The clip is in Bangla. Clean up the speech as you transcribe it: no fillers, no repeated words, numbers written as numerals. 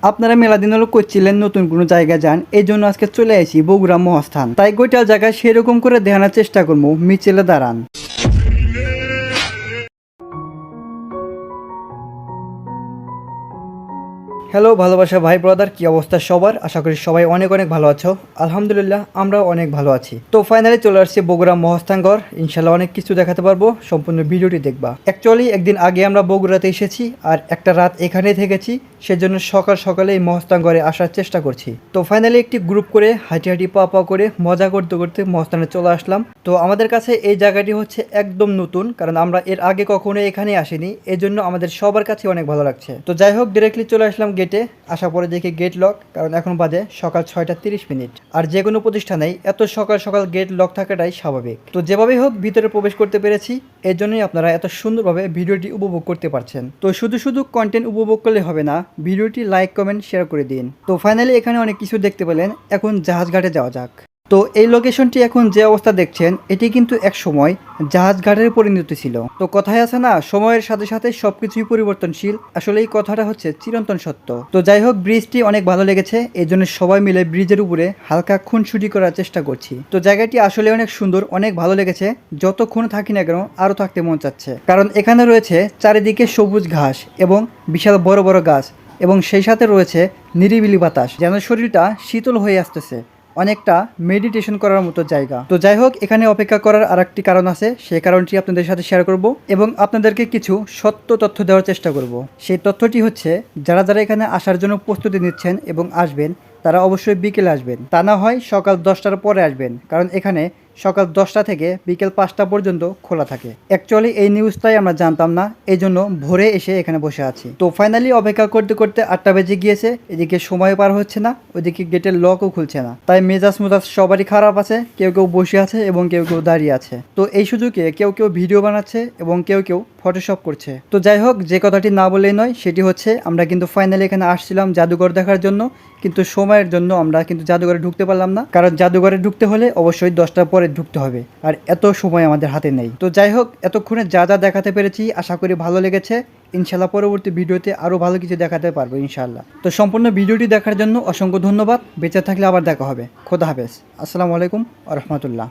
আপনারা মেলা দিন হলো করছিলেন নতুন কোনো জায়গায় যান, এই জন্য আজকে চলে আসি বগুড়া মহাস্থান। তাই গোটা জায়গায় সেরকম করে দেখানোর চেষ্টা করবো, মিছিলে দাঁড়ান। হ্যালো ভালোবাসা ভাই ব্রাদার, কি অবস্থা সবার? আশা করি সবাই অনেক অনেক ভালো আছো। আলহামদুলিল্লাহ আমরাও অনেক ভালো আছি। তো ফাইনালি চলে আসছে বগুড়া মহাস্থানগড়। ইনশাল্লাহ অনেক কিছু দেখাতে পারবো, সম্পূর্ণ ভিডিওটি দেখবা। অ্যাকচুয়ালি একদিন আগে আমরা বগুড়াতে এসেছি আর একটা রাত এখানেই থেকেছি, সেজন্য সকাল সকালে এই মহাস্থানগড়ে আসার চেষ্টা করছি। তো ফাইনালি একটি গ্রুপ করে হাঁটি হাঁটি পা পা করে মজা করতে করতে মহাস্থানে চলে আসলাম। তো আমাদের কাছে এই জায়গাটি হচ্ছে একদম নতুন, কারণ আমরা এর আগে কখনো এখানে আসিনি, এজন্য আমাদের সবার কাছে অনেক ভালো লাগছে। তো যাই হোক, ডিরেক্টলি চলে আসলাম গেটে। আসার পরে দেখি গেট লক, কারণ এখন বাজে সকাল 6:30। আর যে কোনো প্রতিষ্ঠানেই এত সকাল সকাল গেট লক থাকাটাই স্বাভাবিক। তো যেভাবেই হোক ভিতরে প্রবেশ করতে পেরেছি, এর জন্যই আপনারা এত সুন্দরভাবে ভিডিওটি উপভোগ করতে পারছেন। তো শুধু শুধু কন্টেন্ট উপভোগ করলে হবে না, ভিডিওটি লাইক কমেন্ট শেয়ার করে দিন। তো ফাইনালি এখানে অনেক কিছু দেখতে পেলেন। এখন জাহাজ ঘাটে যাওয়া যাক। তো এই লোকেশনটি এখন যে অবস্থা দেখছেন, এটি কিন্তু এক সময় জাহাজ ঘাটের পরিণতি ছিল। তো কথায় আছে না, সময়ের সাথে সাথে সবকিছুই পরিবর্তনশীল। আসলে এই কথাটা হচ্ছে চিরন্তন সত্য। তো যাই হোক, ব্রিজটি অনেক ভালো লেগেছে, এই জন্য সবাই মিলে ব্রিজের উপরে হালকা খুনসুটি করার চেষ্টা করছি। তো জায়গাটি আসলে অনেক সুন্দর, অনেক ভালো লেগেছে। যতক্ষণ থাকি না কেন আরো থাকতে মন চাচ্ছে, কারণ এখানে রয়েছে চারিদিকে সবুজ ঘাস এবং বিশাল বড় বড় গাছ, এবং সেই সাথে রয়েছে নিরিবিলি বাতাস, যেন শরীরটা শীতল হয়ে আসতেছে। অনেকটা মেডিটেশন করার মতো জায়গা। তো যাই হোক, এখানে অপেক্ষা করার আরেকটি কারণ আছে, সেই কারণটি আপনাদের সাথে শেয়ার করব এবং আপনাদেরকে কিছু সত্য তথ্য দেওয়ার চেষ্টা করব। সেই তথ্যটি হচ্ছে, যারা যারা এখানে আসার জন্য প্রস্তুতি নিচ্ছেন এবং আসবেন, তারা অবশ্যই বিকেলে আসবেন। তা না হয় সকাল 10টার পরে আসবেন, কারণ এখানে সকাল 10টা থেকে বিকেল 5টা পর্যন্ত খোলা থাকে। অ্যাকচুয়ালি এই নিউজটাই আমরা জানতাম না, এই জন্য ভোরে এসে এখানে বসে আছি। তো ফাইনালি অপেক্ষা করতে করতে 8টা বেজে গিয়েছে, এদিকে সময় পার হচ্ছে না, ওইদিকে গেটের লকও খুলছে না। তাই মেজাজ মুজাজ সবারই খারাপ আছে, কেউ কেউ বসে আছে এবং কেউ কেউ দাঁড়িয়ে আছে। তো এই সুযোগে কেউ কেউ ভিডিও বানাচ্ছে এবং কেউ কেউ ফটোশপ করছে। তো যাই হোক, যে কথাটি না বললেই নয়, সেটি হচ্ছে আমরা কিন্তু ফাইনালি এখানে আসছিলাম জাদুঘর দেখার জন্য, কিন্তু সময়ের জন্য আমরা কিন্তু জাদুঘরে ঢুকতে পারলাম না, কারণ জাদুঘরে ঢুকতে হলে অবশ্যই 10টার পরে ঢুকতে হবে, আর এত সময় আমাদের হাতে নেই। তো যাই হোক, এতক্ষণে যা যা দেখাতে পেরেছি আশা করি ভালো লেগেছে। ইনশাল্লাহ পরবর্তী ভিডিওতে আরও ভালো কিছু দেখাতে পারবো ইনশাল্লাহ। তো সম্পূর্ণ ভিডিওটি দেখার জন্য অসংখ্য ধন্যবাদ। বেঁচে থাকলে আবার দেখা হবে। খোদা হাফেজ। আসসালামু আলাইকুম ওয়া রাহমাতুল্লাহ।